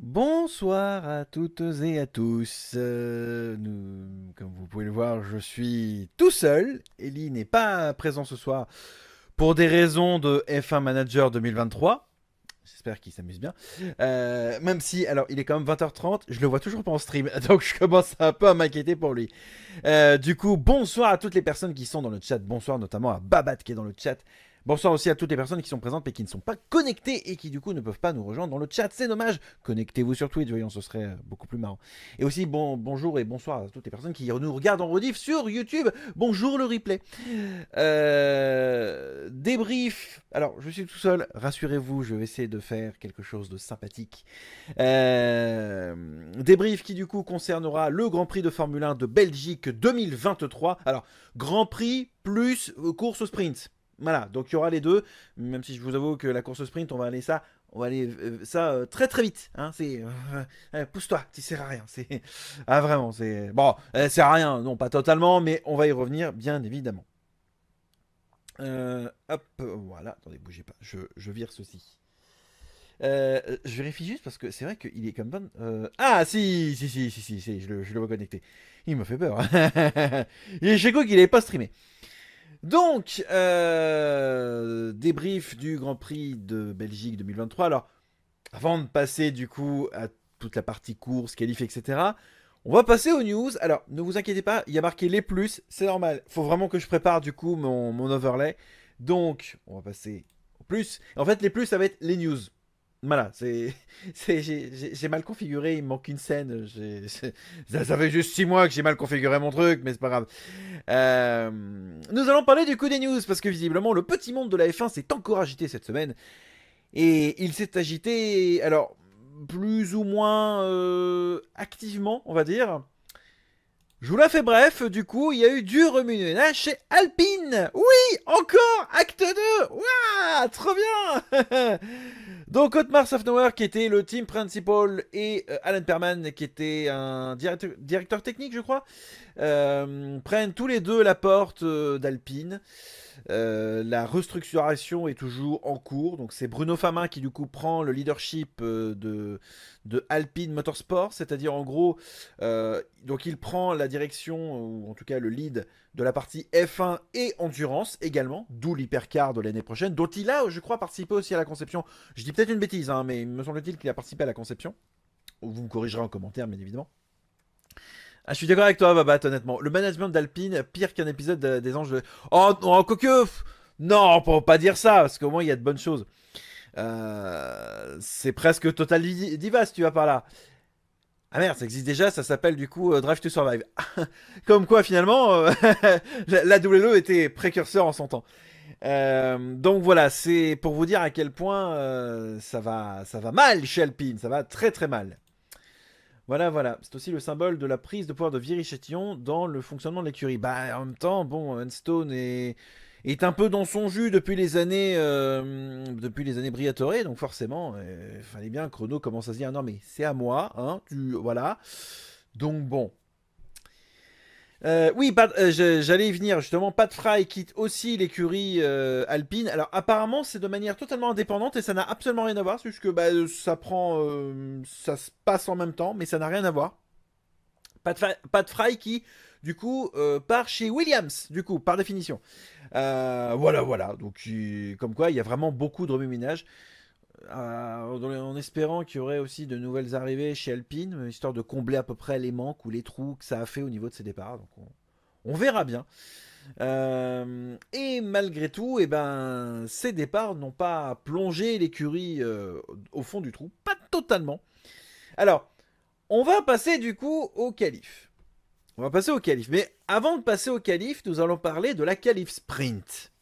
Bonsoir à toutes et à tous. Comme vous pouvez le voir, je suis tout seul. Ellie n'est pas présent ce soir pour des raisons de F1 Manager 2023. J'espère qu'il s'amuse bien. Même si, alors, il est quand même 20h30, je le vois toujours pas en stream, donc je commence un peu à m'inquiéter pour lui. Du coup, bonsoir à toutes les personnes qui sont dans le chat. Bonsoir notamment à Babat qui est dans le chat. Bonsoir aussi à toutes les personnes qui sont présentes mais qui ne sont pas connectées et qui du coup ne peuvent pas nous rejoindre dans le chat. C'est dommage. Connectez-vous sur Twitch, voyons, ce serait beaucoup plus marrant. Et aussi bonjour et bonsoir à toutes les personnes qui nous regardent en rediff sur YouTube. Bonjour le replay. Débrief. Alors, je suis tout seul. Rassurez-vous, je vais essayer de faire quelque chose de sympathique. Débrief qui du coup concernera le Grand Prix de Formule 1 de Belgique 2023. Alors, Grand Prix plus course au sprint. Voilà, donc il y aura les deux, même si je vous avoue que la course au sprint, on va aller ça très très vite. Hein, pousse-toi, tu sers à rien. Vraiment, c'est bon, sert à rien, non pas totalement, mais on va y revenir bien évidemment. Hop, voilà, attendez, bougez pas, je vire ceci. Je vérifie juste parce que c'est vrai qu'il est comme bon. Ah si, je le vois connecté. Il me fait peur. J'ai cru qu'il n'avait pas streamé. Donc, débrief du Grand Prix de Belgique 2023. Alors, avant de passer du coup à toute la partie course, qualif, etc., on va passer aux news. Alors, ne vous inquiétez pas, il y a marqué les plus, c'est normal. Faut vraiment que je prépare du coup mon overlay. Donc, on va passer aux plus. En fait, les plus, ça va être les news. Voilà, j'ai mal configuré, il me manque une scène. Ça fait juste 6 mois que j'ai mal configuré mon truc, mais c'est pas grave. Nous allons parler du coup des news, parce que visiblement le petit monde de la F1 s'est encore agité cette semaine. Et il s'est agité, alors, plus ou moins activement, on va dire. Je vous la fais bref, du coup, il y a eu du remue-ménage chez Alpine. Oui, encore, acte 2. Waouh, trop bien. Donc Otmar Safnauer qui était le team principal et Alan Perman qui était un directeur technique je crois, prennent tous les deux la porte d'Alpine. La restructuration est toujours en cours, donc c'est Bruno Famin qui du coup prend le leadership de Alpine Motorsport, c'est-à-dire en gros, donc il prend la direction, ou en tout cas le lead de la partie F1 et endurance également, d'où l'hypercar de l'année prochaine, dont il a, je crois, participé aussi à la conception. Je dis peut-être une bêtise, hein, mais il me semble-t-il qu'il a participé à la conception. Vous me corrigerez en commentaire, bien évidemment. Ah, je suis d'accord avec toi, Babat, honnêtement. Le management d'Alpine, pire qu'un épisode des Anges de... Oh, non, quoique... Non, on peut pas dire ça, parce qu'au moins, il y a de bonnes choses. C'est presque Total Divas, tu vas par là. Ah merde, ça existe déjà, ça s'appelle du coup Drive to Survive. Comme quoi, finalement, la WWE était précurseur en son temps. Donc voilà, c'est pour vous dire à quel point ça va mal chez Alpine, ça va très très mal. Voilà, voilà. C'est aussi le symbole de la prise de pouvoir de Viry-Châtillon dans le fonctionnement de l'écurie. Bah, en même temps, bon, Enstone est un peu dans son jus depuis les années Briatore, donc forcément, il fallait bien que Renault commence à se dire non mais c'est à moi, hein, voilà. Donc bon. Oui, j'allais y venir justement. Pat Fry quitte aussi l'écurie Alpine. Alors apparemment c'est de manière totalement indépendante et ça n'a absolument rien à voir. C'est juste que bah, ça se passe en même temps, mais ça n'a rien à voir. Pat Fry qui du coup part chez Williams, du coup par définition. Voilà, voilà. Donc comme quoi il y a vraiment beaucoup de remue-ménage. En espérant qu'il y aurait aussi de nouvelles arrivées chez Alpine, histoire de combler à peu près les manques ou les trous que ça a fait au niveau de ses départs. Donc on verra bien. Et malgré tout, eh ben, ces départs n'ont pas plongé l'écurie au fond du trou. Pas totalement. Alors, on va passer du coup au qualif. On va passer au qualif. Mais avant de passer au qualif, nous allons parler de la qualif sprint.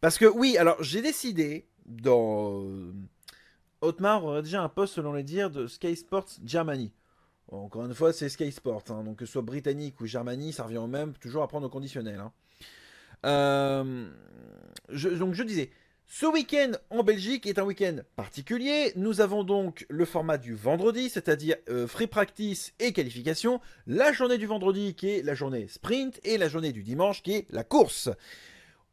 Parce que oui, alors j'ai décidé dans Otmar aurait déjà un poste selon les dires de Sky Sports Germany. Encore une fois, c'est Sky Sports, hein, donc que ce soit britannique ou Germany, ça revient au même, toujours à prendre au conditionnel. Hein. Donc je disais, ce week-end en Belgique est un week-end particulier. Nous avons donc le format du vendredi, c'est-à-dire free practice et qualification. La journée du vendredi qui est la journée sprint et la journée du dimanche qui est la course.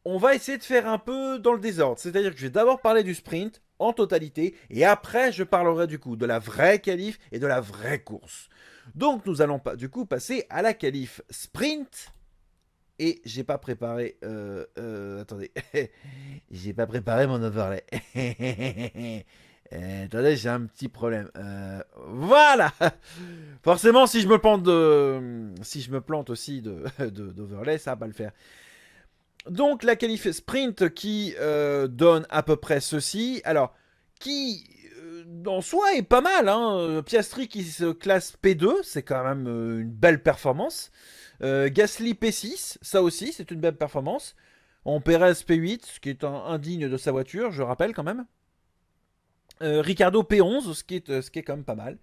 On va essayer de faire un peu dans le désordre, c'est-à-dire que je vais d'abord parler du sprint. en totalité. Et après, je parlerai du coup de la vraie qualif et de la vraie course. Donc nous allons du coup passer à la qualif sprint. Et j'ai pas préparé... attendez. J'ai pas préparé mon overlay. Attendez, j'ai un petit problème. Voilà. Forcément, si je me plante si je me plante aussi d'overlay, ça va pas le faire. Donc la qualif sprint qui donne à peu près ceci. Alors, qui en soi est pas mal. Hein. Piastri qui se classe P2, c'est quand même une belle performance. Gasly P6, ça aussi c'est une belle performance. En Perez P8, ce qui est indigne de sa voiture, je rappelle quand même. Ricardo P11, ce qui est quand même pas mal.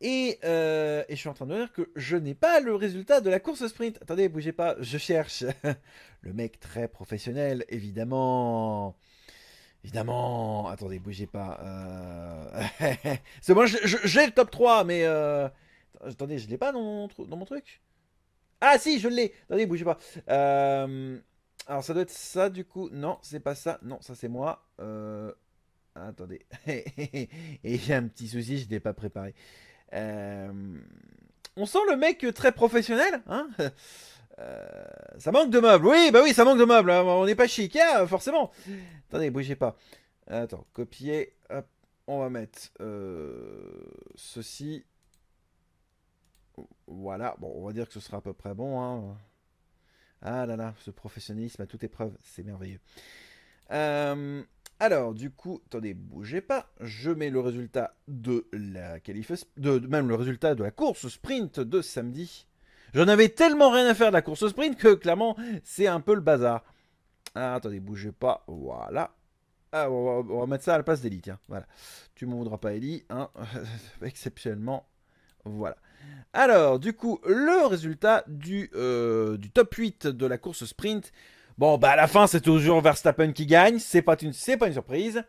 Et je suis en train de dire que je n'ai pas le résultat de la course sprint. Attendez, bougez pas, je cherche. Le mec très professionnel, évidemment. Évidemment. Attendez, bougez pas. C'est moi, j'ai le top 3, mais... Attendez, je l'ai pas dans mon truc. Ah si, je l'ai. Attendez, bougez pas. Alors ça doit être ça du coup. Non, c'est pas ça. Non, ça c'est moi. Attendez. Et j'ai un petit souci, je ne l'ai pas préparé. On sent le mec très professionnel, hein. Ça manque de meubles. Oui, bah oui, ça manque de meubles. Hein. On n'est pas chic, hein, forcément. Attendez, bougez pas. Attends, copier. Hop, on va mettre ceci. Voilà. Bon, on va dire que ce sera à peu près bon. Hein. Ah là là, ce professionnalisme à toute épreuve, c'est merveilleux. Alors, du coup, attendez, bougez pas. Je mets le résultat de la qualif, même le résultat de la course sprint de samedi. J'en avais tellement rien à faire de la course sprint que clairement, c'est un peu le bazar. Ah, attendez, bougez pas. Voilà. Ah, on va mettre ça à la place d'Eli, tiens. Voilà. Tu m'en voudras pas, Eli. Hein. Exceptionnellement. Voilà. Alors, du coup, le résultat du top 8 de la course sprint. Bon, bah à la fin, c'est toujours Verstappen qui gagne. C'est pas une surprise.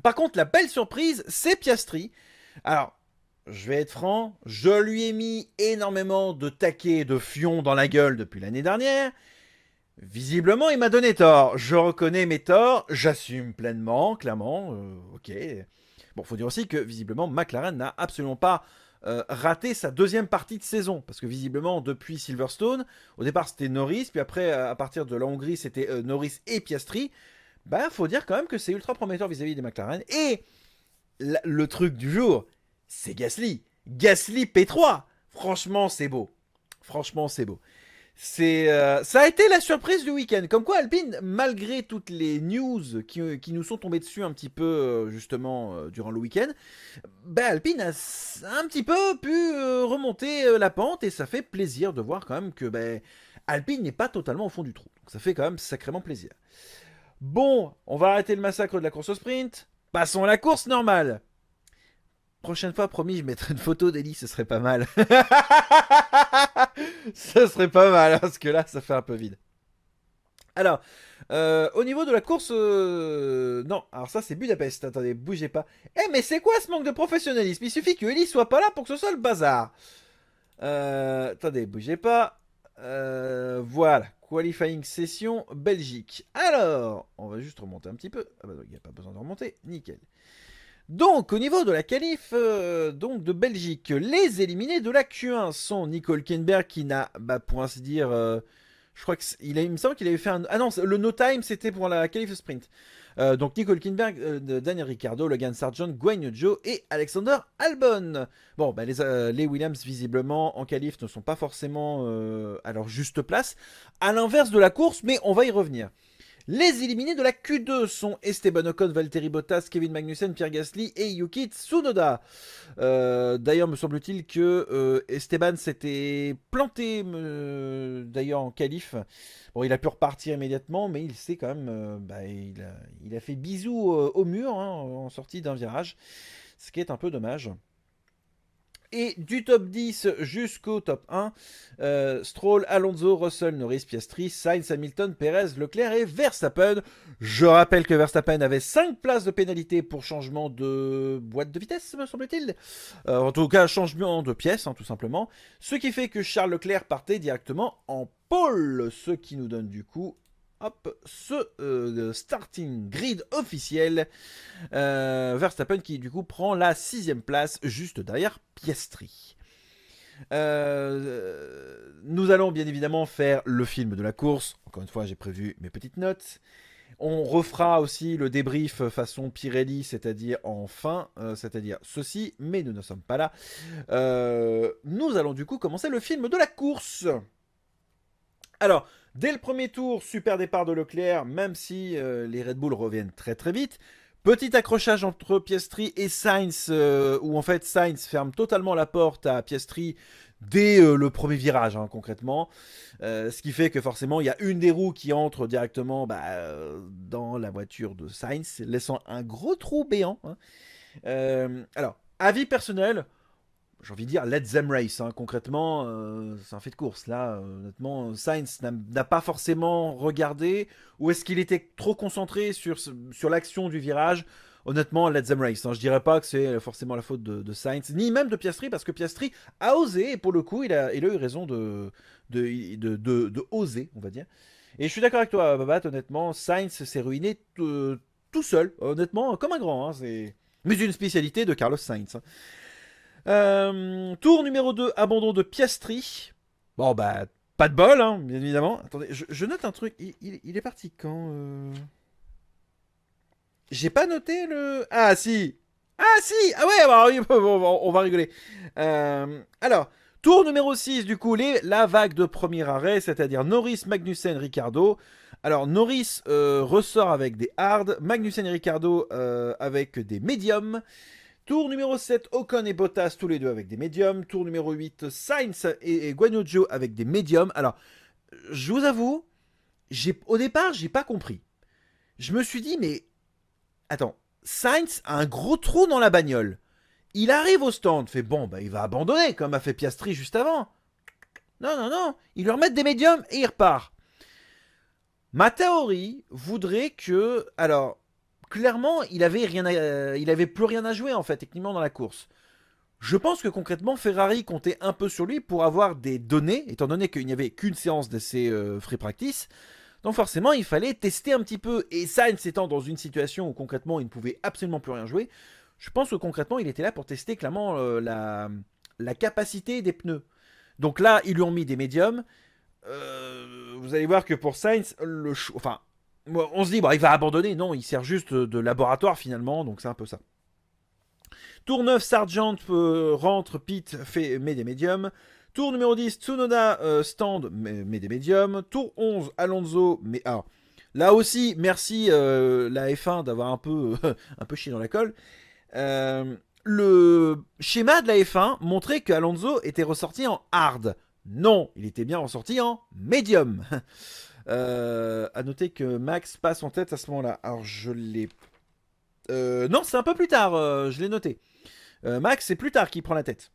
Par contre, la belle surprise, c'est Piastri. Alors, je vais être franc, je lui ai mis énormément de taquets et de fions dans la gueule depuis l'année dernière. Visiblement, il m'a donné tort. Je reconnais mes torts, j'assume pleinement, clairement. Ok. Bon, faut dire aussi que visiblement, McLaren n'a absolument pas raté sa deuxième partie de saison. Parce que visiblement, depuis Silverstone, au départ c'était Norris, puis après, à partir de la Hongrie, c'était Norris et Piastri. Bah, faut dire quand même que c'est ultra prometteur vis-à-vis des McLaren. Et le truc du jour, c'est Gasly. Gasly P3. Franchement, c'est beau. Franchement, c'est beau. Ça a été la surprise du week-end. Comme quoi, Alpine, malgré toutes les news qui nous sont tombées dessus un petit peu, justement, durant le week-end, bah, Alpine a un petit peu pu remonter la pente et ça fait plaisir de voir quand même que bah, Alpine n'est pas totalement au fond du trou. Donc ça fait quand même sacrément plaisir. Bon, on va arrêter le massacre de la course au sprint. Passons à la course normale. Prochaine fois, promis, je mettrai une photo d'Eli, ce serait pas mal. Ce serait pas mal, parce que là, ça fait un peu vide. Alors, au niveau de la course... Non, alors ça, c'est Budapest. Attendez, bougez pas. Eh, mais c'est quoi ce manque de professionnalisme? Il suffit que Eli soit pas là pour que ce soit le bazar. Attendez, bougez pas. Voilà, qualifying session Belgique. Alors, on va juste remonter un petit peu. Ah bah il n'y a pas besoin de remonter, nickel. Donc, au niveau de la qualif donc de Belgique, les éliminés de la Q1 sont Nico Hülkenberg qui n'a, bah, pour ainsi dire, je crois il me semble qu'il avait fait un... Ah non, le no time c'était pour la qualif sprint. Donc Nico Hülkenberg, Daniel Ricciardo, Logan Sargent, Guan Yu Zhou et Alexander Albon. Bon, bah, les Williams visiblement en qualif ne sont pas forcément à leur juste place, à l'inverse de la course, mais on va y revenir. Les éliminés de la Q2 sont Esteban Ocon, Valtteri Bottas, Kevin Magnussen, Pierre Gasly et Yuki Tsunoda. D'ailleurs, me semble-t-il que Esteban s'était planté d'ailleurs en qualif. Bon, il a pu repartir immédiatement, mais il s'est quand même, il a fait bisou au mur hein, en sortie d'un virage, ce qui est un peu dommage. Et du top 10 jusqu'au top 1, Stroll, Alonso, Russell, Norris, Piastri, Sainz, Hamilton, Perez, Leclerc et Verstappen. Je rappelle que Verstappen avait 5 places de pénalité pour changement de boîte de vitesse, me semble-t-il. En tout cas, changement de pièce, hein, tout simplement. Ce qui fait que Charles Leclerc partait directement en pole, ce qui nous donne du coup hop, ce starting grid officiel. Verstappen qui du coup prend la 6ème place juste derrière Piastri. Nous allons bien évidemment faire le film de la course. Encore une fois, j'ai prévu mes petites notes. On refera aussi le débrief façon Pirelli, c'est-à-dire en fin, c'est-à-dire ceci, mais nous ne sommes pas là. Nous allons du coup commencer le film de la course. Alors, dès le premier tour, super départ de Leclerc, même si les Red Bull reviennent très très vite. Petit accrochage entre Piastri et Sainz, où en fait Sainz ferme totalement la porte à Piastri dès le premier virage, hein, concrètement. Ce qui fait que forcément, il y a une des roues qui entre directement dans la voiture de Sainz, laissant un gros trou béant. Hein. Alors, avis personnel, j'ai envie de dire let them race. Hein. Concrètement, c'est un fait de course. Là, honnêtement, Sainz n'a pas forcément regardé. Ou est-ce qu'il était trop concentré sur l'action du virage? Honnêtement, let them race. Hein. Je dirais pas que c'est forcément la faute de Sainz, ni même de Piastri, parce que Piastri a osé, et pour le coup, il a eu raison de oser, on va dire. Et je suis d'accord avec toi, Babat, honnêtement, Sainz s'est ruiné tout seul, honnêtement, comme un grand. Hein. Mais une spécialité de Carlos Sainz. Hein. Tour numéro 2, abandon de Piastri. Bon, bah, pas de bol, hein, bien évidemment. Attendez, je note un truc. Il est parti quand J'ai pas noté le... Ah, si. Ah, si. Ah ouais, bah, on va rigoler. Alors, tour numéro 6, du coup, la vague de premier arrêt, c'est-à-dire Norris, Magnussen, Ricciardo. Alors, Norris ressort avec des hards, Magnussen et Ricciardo avec des médiums. Tour numéro 7, Ocon et Bottas, tous les deux avec des médiums. Tour numéro 8, Sainz et Guanyu Zhou avec des médiums. Alors, je vous avoue, au départ, j'ai pas compris. Je me suis dit, mais... Attends, Sainz a un gros trou dans la bagnole. Il arrive au stand, fait bon, bah il va abandonner, comme a fait Piastri juste avant. Non, non, non, ils lui remettent des médiums et il repart. Ma théorie voudrait que... Alors... Clairement, il avait plus rien à jouer en fait techniquement dans la course. Je pense que concrètement Ferrari comptait un peu sur lui pour avoir des données, étant donné qu'il n'y avait qu'une séance d'essai free practice. Donc forcément, il fallait tester un petit peu. Et Sainz étant dans une situation où concrètement il ne pouvait absolument plus rien jouer, je pense que concrètement il était là pour tester clairement la capacité des pneus. Donc là, ils lui ont mis des médiums. Vous allez voir que pour Sainz, on se dit, il va abandonner. Non, il sert juste de laboratoire finalement, donc c'est un peu ça. Tour 9, Sargent rentre, Pit met des médiums. Tour numéro 10, Tsunoda stand, met des médiums. Tour 11, Alonso, alors, là aussi, merci la F1 d'avoir un peu chié dans la colle. Le schéma de la F1 montrait que Alonso était ressorti en hard. Non, il était bien ressorti en médium. À noter que Max passe en tête à ce moment-là. Alors je l'ai... non, c'est un peu plus tard, je l'ai noté. Max, c'est plus tard qu'il prend la tête.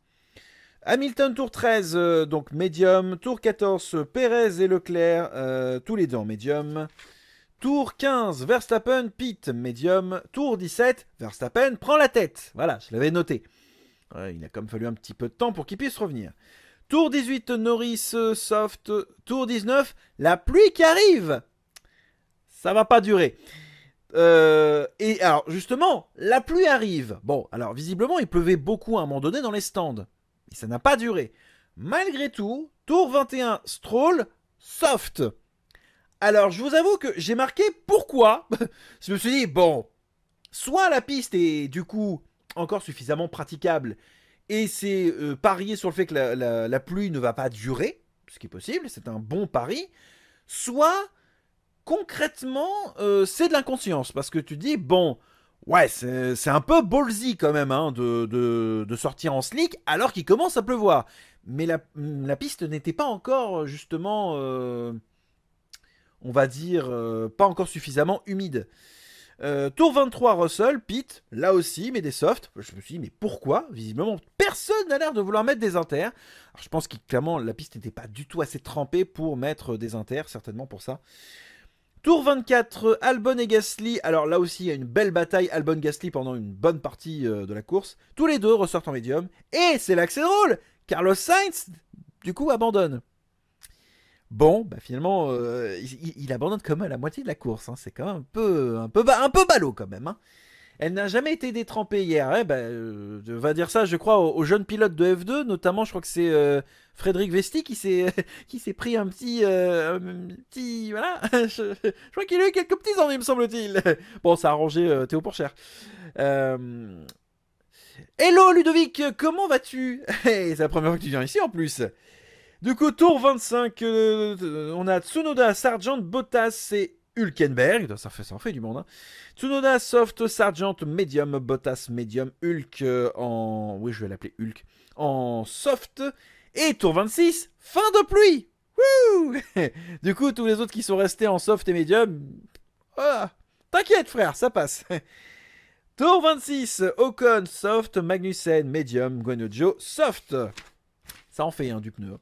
Hamilton, tour 13, donc médium. Tour 14, Perez et Leclerc, tous les deux en médium. Tour 15, Verstappen, Pit, médium. Tour 17, Verstappen prend la tête. Voilà, je l'avais noté. Il a comme fallu un petit peu de temps pour qu'il puisse revenir. Tour 18, Norris, soft. Tour 19, la pluie qui arrive. Ça va pas durer. Et alors, justement, la pluie arrive. Bon, alors, visiblement, il pleuvait beaucoup à un moment donné dans les stands. Et ça n'a pas duré. Malgré tout, tour 21, Stroll, soft. Alors, je vous avoue que j'ai marqué pourquoi. Je me suis dit, bon, soit la piste est, du coup, encore suffisamment praticable, et c'est parier sur le fait que la pluie ne va pas durer, ce qui est possible, c'est un bon pari. Soit, concrètement, c'est de l'inconscience. Parce que tu dis, bon, ouais, c'est un peu ballsy quand même hein, de sortir en slick alors qu'il commence à pleuvoir. Mais la piste n'était pas encore, justement, on va dire, pas encore suffisamment humide. Tour 23, Russell, Pit, là aussi, mais des softs. Je me suis dit, mais pourquoi? Visiblement, personne n'a l'air de vouloir mettre des inters. Alors, je pense que clairement, la piste n'était pas du tout assez trempée pour mettre des inters, certainement pour ça. Tour 24, Albon et Gasly. Alors là aussi, il y a une belle bataille Albon-Gasly pendant une bonne partie de la course. Tous les deux ressortent en médium. Et c'est là que c'est drôle. Carlos Sainz, du coup, abandonne. Bon, bah finalement, il abandonne quand même à la moitié de la course. Hein. C'est quand même un peu ballot quand même. Hein. Elle n'a jamais été détrempée hier. Ouais, bah, va dire ça, je crois, aux jeunes pilotes de F2, notamment, je crois que c'est Frédéric Vesti qui s'est qui s'est pris un petit, voilà. Je crois qu'il a eu quelques petits ennuis, me semble-t-il. Bon, ça a arrangé Théo Pourchère. Euh, Hello Ludovic, comment vas-tu? C'est la première fois que tu viens ici en plus. Du coup, tour 25, on a Tsunoda, Sargent, Bottas et Hülkenberg. Ça en fait du monde. Hein. Tsunoda, soft, Sargent, medium, Bottas, medium, Hulk en... Oui, je vais l'appeler Hulk. En soft. Et tour 26, fin de pluie. Wouh. Du coup, tous les autres qui sont restés en soft et medium... Ah, t'inquiète frère, ça passe. Tour 26, Ocon, soft, Magnussen, medium, Guanyu soft. Ça en fait du pneu.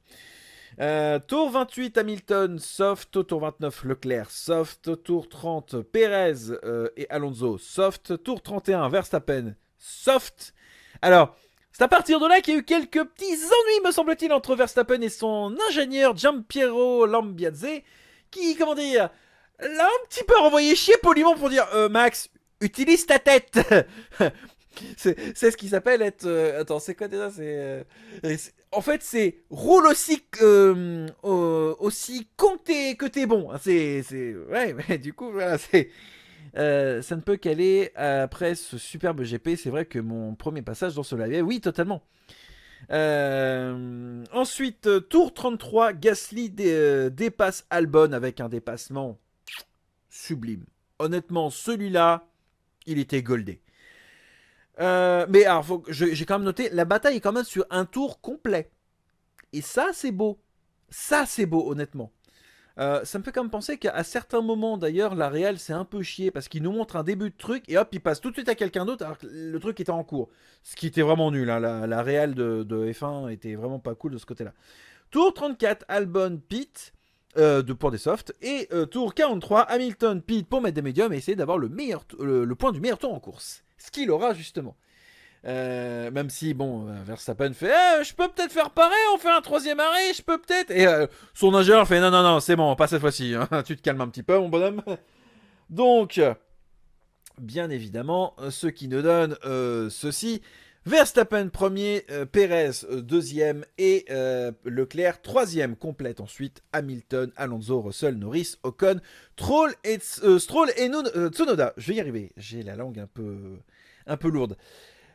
Tour 28, Hamilton, soft. Tour 29, Leclerc, soft. Tour 30, Perez et Alonso, soft. Tour 31, Verstappen, soft. Alors, c'est à partir de là qu'il y a eu quelques petits ennuis, me semble-t-il, entre Verstappen et son ingénieur Giampiero Lambiase, qui, comment dire, l'a un petit peu renvoyé chier poliment pour dire Max, utilise ta tête. C'est ce qui s'appelle être. Attends, c'est quoi déjà en fait, c'est roule aussi con que t'es bon. Ouais, mais du coup, voilà, ça ne peut qu'aller après ce superbe GP. C'est vrai que mon premier passage dans ce live, oui, totalement. Ensuite, tour 33, Gasly dépasse Albon avec un dépassement sublime. Honnêtement, celui-là, il était goldé. Mais alors, j'ai quand même noté, la bataille est quand même sur un tour complet. Et ça, c'est beau. Ça, c'est beau, honnêtement. Ça me fait quand même penser qu'à certains moments, d'ailleurs, la Real s'est un peu chié parce qu'il nous montre un début de truc et hop, il passe tout de suite à quelqu'un d'autre alors que le truc était en cours. Ce qui était vraiment nul. Hein. La Real de F1 était vraiment pas cool de ce côté-là. Tour 34, Albon, Pit. Pour des softs. Et tour 43, Hamilton, Pit pour mettre des médiums et essayer d'avoir le point du meilleur tour en course. Ce qu'il aura justement. Même si, bon, Verstappen fait je peux peut-être faire pareil, on fait un troisième arrêt, je peux peut-être. Et son ingénieur fait non, non, non, c'est bon, pas cette fois-ci. Hein. Tu te calmes un petit peu, mon bonhomme. Donc, bien évidemment, ce qui nous donne ceci. Verstappen premier, Perez deuxième et Leclerc troisième. Complète ensuite Hamilton, Alonso, Russell, Norris, Ocon, Stroll et Tsunoda. Je vais y arriver. J'ai la langue un peu lourde.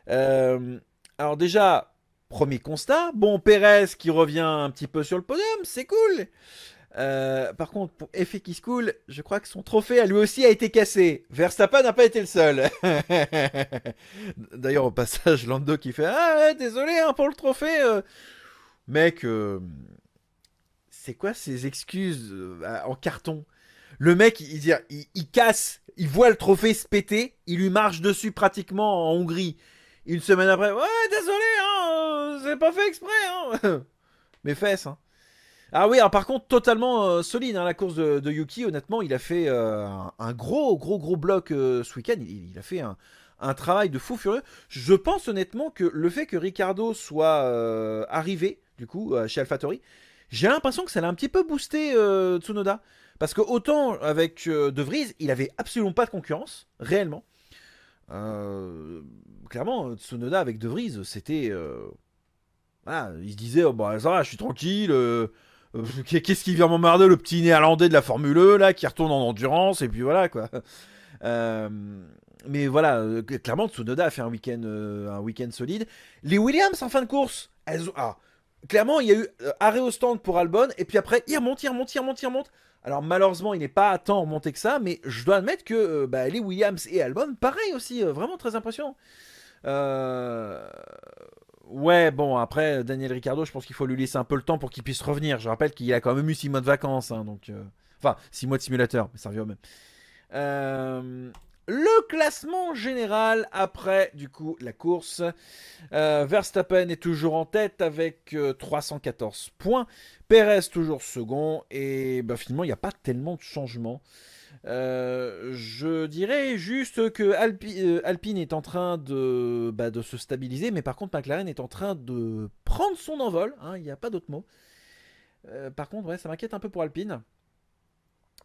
Alors déjà, premier constat. Bon, Perez qui revient un petit peu sur le podium, c'est cool. Par contre, pour effet qui se coule, je crois que son trophée a lui aussi a été cassé. Verstappen n'a pas été le seul. D'ailleurs, au passage, Lando qui fait ouais, désolé hein, pour le trophée. Mec, c'est quoi ces excuses en carton? Le mec, il casse, il voit le trophée se péter, il lui marche dessus pratiquement en Hongrie. Une semaine après, ouais, désolé, hein, c'est pas fait exprès, hein. Mes fesses, hein. Ah oui, alors par contre, totalement solide, hein, la course de Yuki. Honnêtement, il a fait un gros, gros, gros bloc ce week-end. Il a fait un travail de fou furieux. Je pense honnêtement que le fait que Ricardo soit arrivé, du coup, chez AlphaTauri, j'ai l'impression que ça l'a un petit peu boosté Tsunoda. Parce que autant avec De Vries, il avait absolument pas de concurrence, réellement. Clairement, Tsunoda avec De Vries, c'était... voilà, il se disait, oh, bah, ça va, je suis tranquille. Qu'est-ce qui vient m'emmerder, le petit néerlandais de la Formule E, là, qui retourne en endurance, et puis voilà, quoi. Euh, mais voilà, clairement, Tsunoda a fait un week-end solide. Les Williams, en fin de course, clairement, il y a eu arrêt au stand pour Albon, et puis après, il remonte, il remonte, il remonte, il remonte. Alors malheureusement, il n'est pas tant remonté que ça, mais je dois admettre que les Williams et Albon, pareil aussi, vraiment très impressionnant. Ouais, bon, après, Daniel Ricciardo, je pense qu'il faut lui laisser un peu le temps pour qu'il puisse revenir. Je rappelle qu'il a quand même eu 6 mois de vacances, hein, donc... Enfin, 6 mois de simulateur, mais ça revient au même. Le classement général après, du coup, la course. Verstappen est toujours en tête avec 314 points. Perez toujours second. Et finalement, il n'y a pas tellement de changements. Je dirais juste que Alpine est en train de se stabiliser, mais par contre McLaren est en train de prendre son envol, hein, il n'y a pas d'autre mot. Par contre, ouais, ça m'inquiète un peu pour Alpine.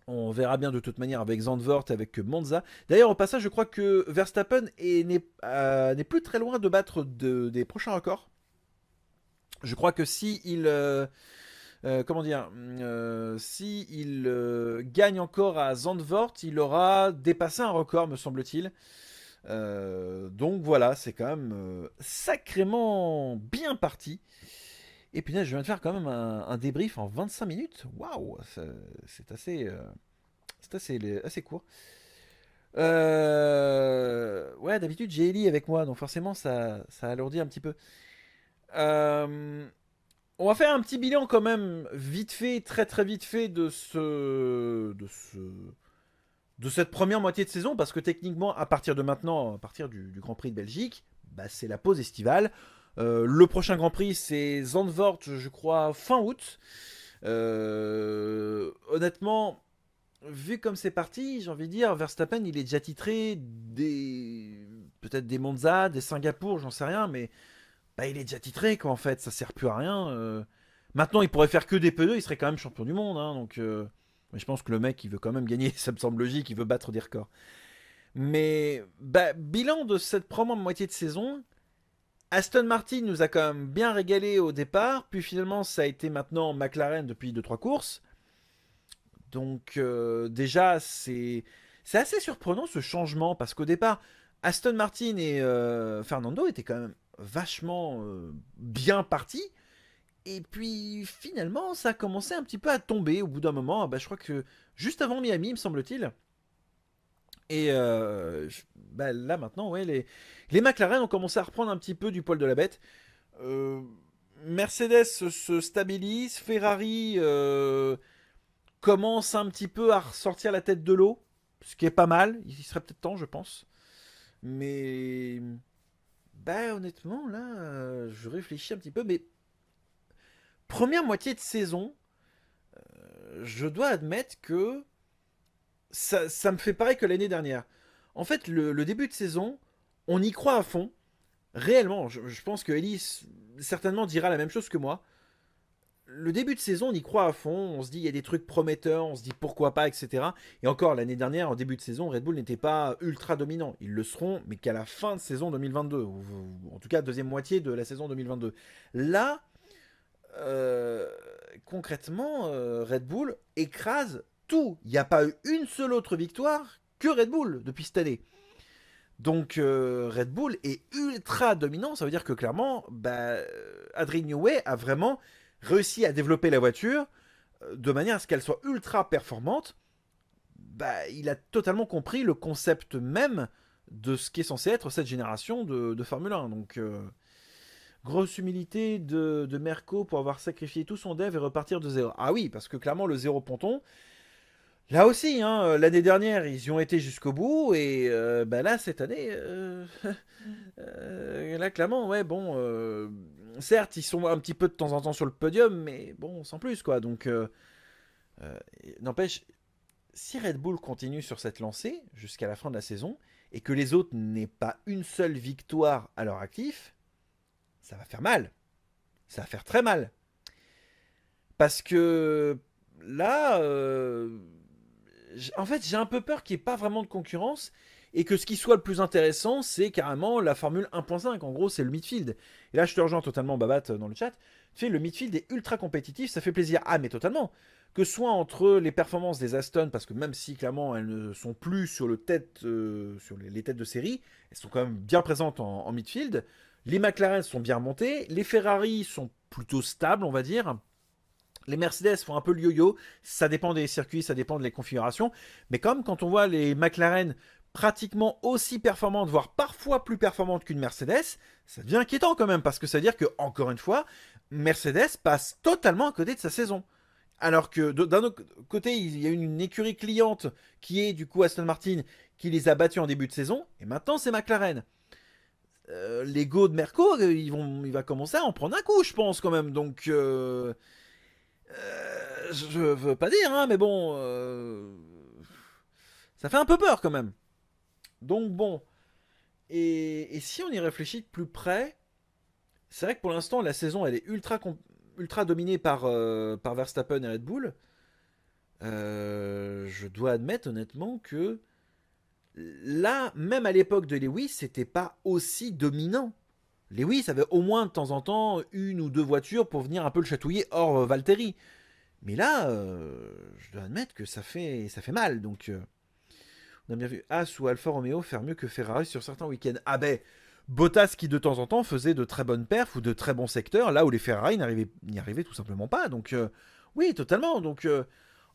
On verra bien de toute manière avec Zandvoort, avec Monza. D'ailleurs, au passage, je crois que Verstappen n'est plus très loin de battre des prochains records. Je crois que si il, comment dire, si il gagne encore à Zandvoort, il aura dépassé un record, me semble-t-il. Donc voilà, c'est quand même sacrément bien parti. Et puis là, je viens de faire quand même un débrief en 25 minutes. Waouh, c'est assez, assez court. Ouais, d'habitude j'ai Ellie avec moi, donc forcément ça alourdit un petit peu. Euh, on va faire un petit bilan quand même, vite fait, très très vite fait de cette première moitié de saison, parce que techniquement, à partir de maintenant, à partir du Grand Prix de Belgique, bah, c'est la pause estivale. Le prochain Grand Prix, c'est Zandvoort, je crois, fin août. Honnêtement, vu comme c'est parti, j'ai envie de dire, Verstappen, il est déjà titré peut-être des Monza, des Singapour, j'en sais rien, mais bah, il est déjà titré, quoi, en fait, ça sert plus à rien. Maintenant, il pourrait faire que des P2, il serait quand même champion du monde, hein, donc... mais je pense que le mec, il veut quand même gagner, ça me semble logique, il veut battre des records. Mais, bah, bilan de cette première moitié de saison, Aston Martin nous a quand même bien régalé au départ, puis finalement, ça a été maintenant McLaren depuis deux trois courses. Donc déjà, c'est assez surprenant ce changement parce qu'au départ, Aston Martin et Fernando étaient quand même vachement bien partis. Et puis finalement, ça a commencé un petit peu à tomber au bout d'un moment. Bah, je crois que juste avant Miami, me semble-t-il. Et bah, là maintenant, ouais, les McLaren ont commencé à reprendre un petit peu du poil de la bête. Euh, Mercedes se stabilise, Ferrari commence un petit peu à ressortir la tête de l'eau, ce qui est pas mal. Il serait peut-être temps, je pense. Mais bah honnêtement, là, je réfléchis un petit peu. Mais première moitié de saison, je dois admettre que ça me fait pareil que l'année dernière. En fait, le début de saison, on y croit à fond. Réellement, je pense que Ellie certainement dira la même chose que moi. Le début de saison, on y croit à fond, on se dit il y a des trucs prometteurs, on se dit pourquoi pas, etc. Et encore, l'année dernière, en début de saison, Red Bull n'était pas ultra dominant. Ils le seront, mais qu'à la fin de saison 2022, ou en tout cas deuxième moitié de la saison 2022. Là, euh, concrètement, Red Bull écrase tout. Il n'y a pas eu une seule autre victoire que Red Bull depuis cette année. Donc Red Bull est ultra dominant, ça veut dire que clairement, bah, Adrien Newey a vraiment réussi à développer la voiture de manière à ce qu'elle soit ultra performante. Bah, il a totalement compris le concept même de ce qui est censé être cette génération de Formule 1. Donc grosse humilité de Merco pour avoir sacrifié tout son dev et repartir de zéro. Ah oui, parce que clairement le zéro ponton, là aussi, hein, l'année dernière, ils y ont été jusqu'au bout, et bah là, cette année, là, clairement, ouais, bon, certes, ils sont un petit peu de temps en temps sur le podium, mais bon, sans plus, quoi. Donc, euh, n'empêche, si Red Bull continue sur cette lancée jusqu'à la fin de la saison, et que les autres n'aient pas une seule victoire à leur actif, ça va faire mal. Ça va faire très mal. Parce que là, en fait, j'ai un peu peur qu'il n'y ait pas vraiment de concurrence et que ce qui soit le plus intéressant, c'est carrément la Formule 1.5. En gros, c'est le midfield. Et là, je te rejoins totalement, Babat, dans le chat. Tu sais, le midfield est ultra compétitif, ça fait plaisir. Ah, mais totalement. Que ce soit entre les performances des Aston, parce que même si clairement elles ne sont plus sur, sur les têtes de série, elles sont quand même bien présentes en midfield. Les McLaren sont bien montés, les Ferrari sont plutôt stables, on va dire. Les Mercedes font un peu le yo-yo, ça dépend des circuits, ça dépend des configurations. Mais comme quand on voit les McLaren pratiquement aussi performantes, voire parfois plus performantes qu'une Mercedes, ça devient inquiétant quand même, parce que ça veut dire que, encore une fois, Mercedes passe totalement à côté de sa saison. Alors que d'un autre côté, il y a une écurie cliente qui est du coup Aston Martin qui les a battus en début de saison, et maintenant c'est McLaren. L'ego de Merco, il va commencer à en prendre un coup, je pense quand même. Donc, je veux pas dire, hein, mais bon, ça fait un peu peur quand même. Donc bon, et si on y réfléchit de plus près, c'est vrai que pour l'instant la saison elle est ultra ultra dominé par Verstappen et Red Bull, je dois admettre honnêtement que là, même à l'époque de Lewis, c'était pas aussi dominant. Lewis avait au moins de temps en temps une ou deux voitures pour venir un peu le chatouiller hors Valtteri. Mais là, je dois admettre que ça fait mal. Donc, on a bien vu As ou Alfa Romeo faire mieux que Ferrari sur certains week-ends. Ah ben, Bottas qui de temps en temps faisait de très bonnes perfs ou de très bons secteurs, là où les Ferrari n'y arrivaient tout simplement pas. Donc, oui, totalement. Donc,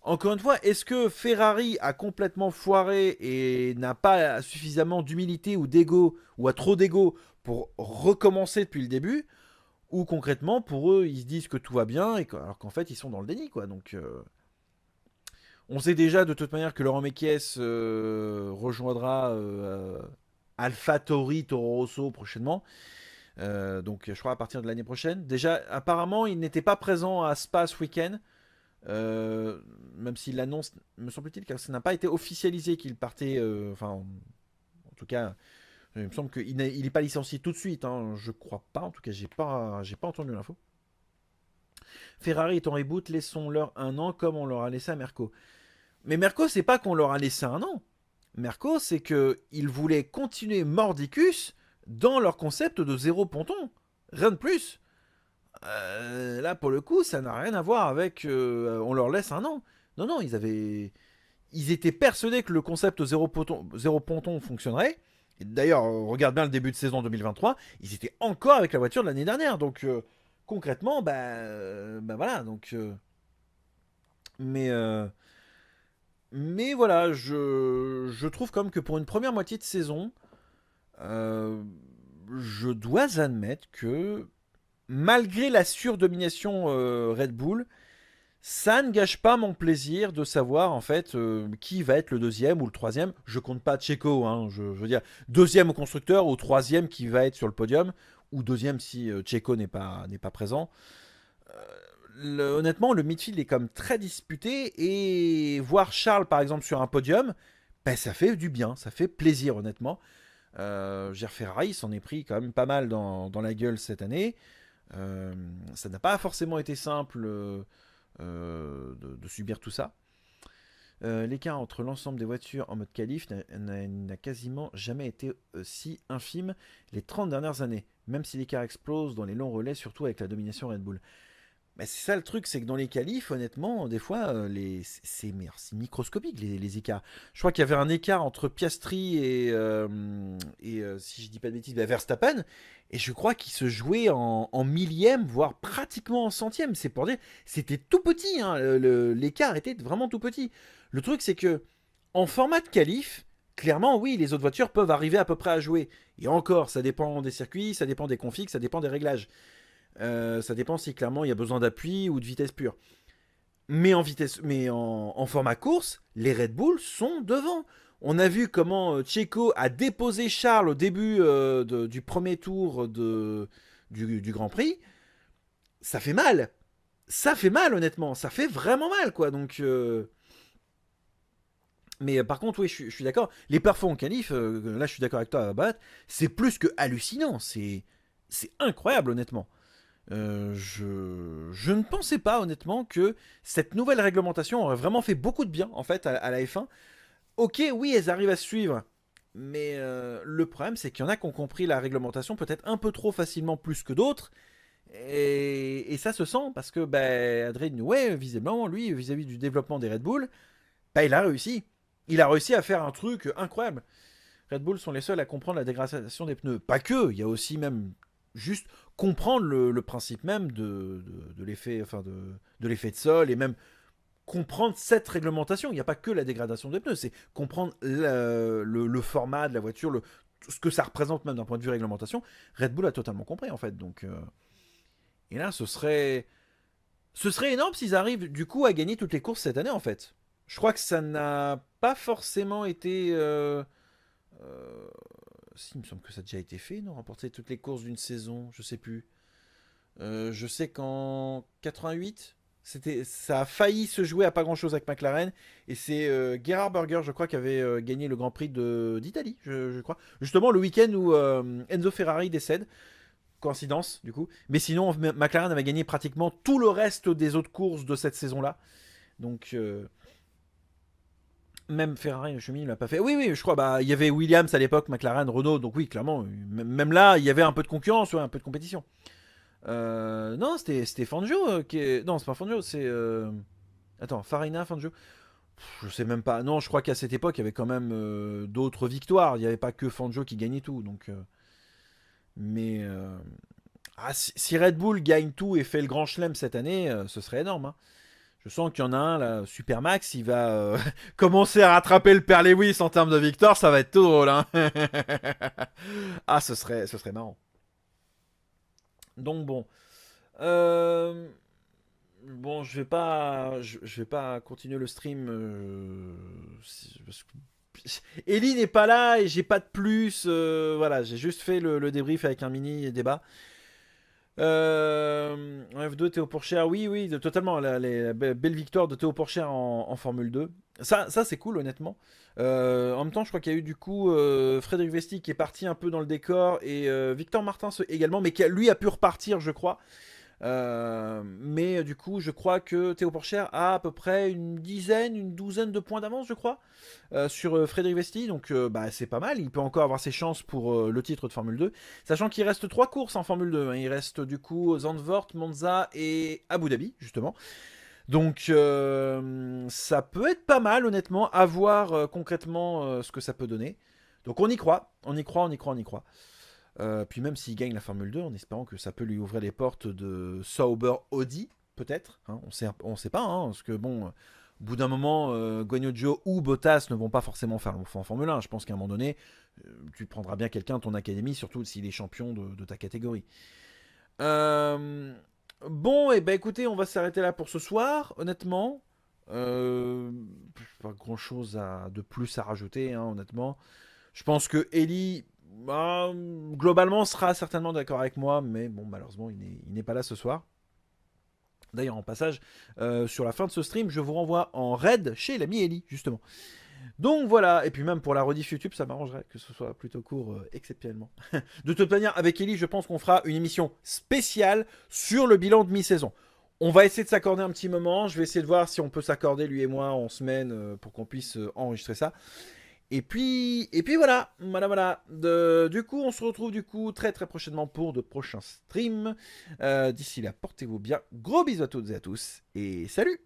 encore une fois, est-ce que Ferrari a complètement foiré et n'a pas suffisamment d'humilité ou d'ego, ou a trop d'ego pour recommencer depuis le début? Ou concrètement, pour eux, ils se disent que tout va bien, alors qu'en fait, ils sont dans le déni, quoi. Donc, on sait déjà de toute manière que Laurent Mekies rejoindra AlphaTauri Toro Rosso prochainement. Donc, je crois à partir de l'année prochaine. Déjà, apparemment, il n'était pas présent à Spa ce week-end. Même s'il l'annonce, me semble-t-il, car ça n'a pas été officialisé qu'il partait. Enfin, en tout cas, il me semble qu'il n'est pas licencié tout de suite. Hein, je crois pas. En tout cas, j'ai pas entendu l'info. Ferrari est en reboot. Laissons-leur un an comme on leur a laissé à Merco. Mais Merco, c'est pas qu'on leur a laissé un an. Merco, c'est que ils voulaient continuer mordicus dans leur concept de zéro ponton. Rien de plus. Là, pour le coup, ça n'a rien à voir avec on leur laisse un an. Non, non, ils étaient persuadés que le concept zéro ponton fonctionnerait. Et d'ailleurs, regarde bien le début de saison 2023, ils étaient encore avec la voiture de l'année dernière. Donc, concrètement, bah voilà. Donc, mais, euh, mais voilà, je trouve comme que pour une première moitié de saison, euh, je dois admettre que malgré la surdomination Red Bull, ça ne gâche pas mon plaisir de savoir en fait qui va être le deuxième ou le troisième. Je compte pas Checo, hein, je veux dire deuxième au constructeur ou troisième qui va être sur le podium, ou deuxième si Checo n'est pas présent. Honnêtement, le midfield est comme très disputé et voir Charles par exemple sur un podium, ben, ça fait du bien, ça fait plaisir honnêtement. Ferrari s'en est pris quand même pas mal dans la gueule cette année. Ça n'a pas forcément été simple de subir tout ça. L'écart entre l'ensemble des voitures en mode qualif n'a quasiment jamais été si infime les 30 dernières années, même si l'écart explose dans les longs relais, surtout avec la domination Red Bull. Mais c'est ça le truc, c'est que dans les qualifs, honnêtement, des fois, c'est microscopique les écarts. Je crois qu'il y avait un écart entre Piastri et si je dis pas de bêtises, Verstappen, et je crois qu'il se jouait en millième, voire pratiquement en centième. C'est pour dire, c'était tout petit, hein, l'écart était vraiment tout petit. Le truc, c'est que en format de qualif, clairement, oui, les autres voitures peuvent arriver à peu près à jouer. Et encore, ça dépend des circuits, ça dépend des configs, ça dépend des réglages. Ça dépend si clairement il y a besoin d'appui ou de vitesse pure. Mais en format course, les Red Bull sont devant. On a vu comment Checo a déposé Charles au début du premier tour du Grand Prix. Ça fait mal. Ça fait mal, honnêtement. Ça fait vraiment mal, quoi. Donc, mais par contre, oui, je suis d'accord. Les perfos en qualif, là, je suis d'accord avec toi, Bat. C'est plus que hallucinant. C'est incroyable, honnêtement. Je ne pensais pas honnêtement que cette nouvelle réglementation aurait vraiment fait beaucoup de bien en fait à la F1. Ok, oui, elles arrivent à suivre, mais le problème c'est qu'il y en a qui ont compris la réglementation peut-être un peu trop facilement plus que d'autres. Et ça se sent parce que Adrien Newey, visiblement, lui, vis-à-vis du développement des Red Bull, il a réussi. Il a réussi à faire un truc incroyable. Red Bull sont les seuls à comprendre la dégradation des pneus. Pas que, il y a aussi même juste comprendre le principe même de l'effet de l'effet de sol et même comprendre cette réglementation. Il n'y a pas que la dégradation des pneus, c'est comprendre le format de la voiture, ce que ça représente même d'un point de vue réglementation. Red Bull a totalement compris en fait. Donc, et là, ce serait énorme s'ils arrivent du coup à gagner toutes les courses cette année en fait. Je crois que ça n'a pas forcément été euh, si, il me semble que ça a déjà été fait, non? Remporter toutes les courses d'une saison, je sais plus. Je sais qu'en 88, ça a failli se jouer à pas grand chose avec McLaren. Et c'est Gerhard Berger, je crois, qui avait gagné le Grand Prix d'Italie, je crois. Justement, le week-end où Enzo Ferrari décède. coïncidence du coup. Mais sinon, McLaren avait gagné pratiquement tout le reste des autres courses de cette saison-là. Donc, même Ferrari, Chemin, il l'a pas fait. Oui, oui, je crois. Bah, il y avait Williams à l'époque, McLaren, Renault. Donc oui, clairement, même là, il y avait un peu de concurrence, ouais, un peu de compétition. Non, c'était Fangio qui est... Non, c'est pas Fangio, c'est... Attends, Farina, Fangio. Je sais même pas. Non, je crois qu'à cette époque, il y avait quand même d'autres victoires. Il n'y avait pas que Fangio qui gagnait tout. Donc, mais si Red Bull gagne tout et fait le Grand Chelem cette année, ce serait énorme. Hein. Je sens qu'il y en a un, là, Supermax, il va commencer à rattraper le père Lewis en termes de victoire. Ça va être tout drôle. Hein. Ah, ce serait marrant. Donc bon. Euh, Bon, je vais pas continuer le stream. Parce que Ellie n'est pas là et j'ai pas de plus. Voilà, j'ai juste fait le débrief avec un mini débat. En F2, Théo Pourchaire, oui, oui, totalement. La belle victoire de Théo Pourchaire en Formule 2. Ça c'est cool, honnêtement. En même temps, je crois qu'il y a eu du coup Frédéric Vesti qui est parti un peu dans le décor et Victor Martins également, mais qui lui a pu repartir, je crois. Mais du coup, je crois que Théo Pourchaire a à peu près une douzaine de points d'avance, je crois, sur Frédéric Vesti. Donc, bah, c'est pas mal. Il peut encore avoir ses chances pour le titre de Formule 2. Sachant qu'il reste 3 courses en Formule 2. Hein. Il reste du coup Zandvoort, Monza et Abu Dhabi, justement. Donc, ça peut être pas mal, honnêtement, à voir concrètement ce que ça peut donner. Donc, on y croit. On y croit, on y croit, on y croit. Puis même s'il gagne la Formule 2, en espérant que ça peut lui ouvrir les portes de Sauber Audi, peut-être. Hein, on sait pas, hein, parce que bon, au bout d'un moment, Guanyu Zhou ou Bottas ne vont pas forcément faire en Formule 1. Je pense qu'à un moment donné, tu prendras bien quelqu'un de ton académie, surtout s'il est champion de ta catégorie. Bon, et ben écoutez, on va s'arrêter là pour ce soir, honnêtement. Euh, Pas grand chose de plus à rajouter, hein, honnêtement. Je pense que Ellie, bah, globalement, sera certainement d'accord avec moi, mais bon, malheureusement, il n'est pas là ce soir. D'ailleurs, en passage, sur la fin de ce stream, je vous renvoie en raid chez l'ami Ellie, justement. Donc voilà, et puis même pour la rediff YouTube, ça m'arrangerait que ce soit plutôt court exceptionnellement. De toute manière, avec Ellie, je pense qu'on fera une émission spéciale sur le bilan de mi-saison. On va essayer de s'accorder un petit moment. Je vais essayer de voir si on peut s'accorder, lui et moi, en semaine pour qu'on puisse enregistrer ça. Et puis voilà, voilà. Du coup, on se retrouve du coup très très prochainement pour de prochains streams. D'ici là, portez-vous bien. Gros bisous à toutes et à tous. Et salut!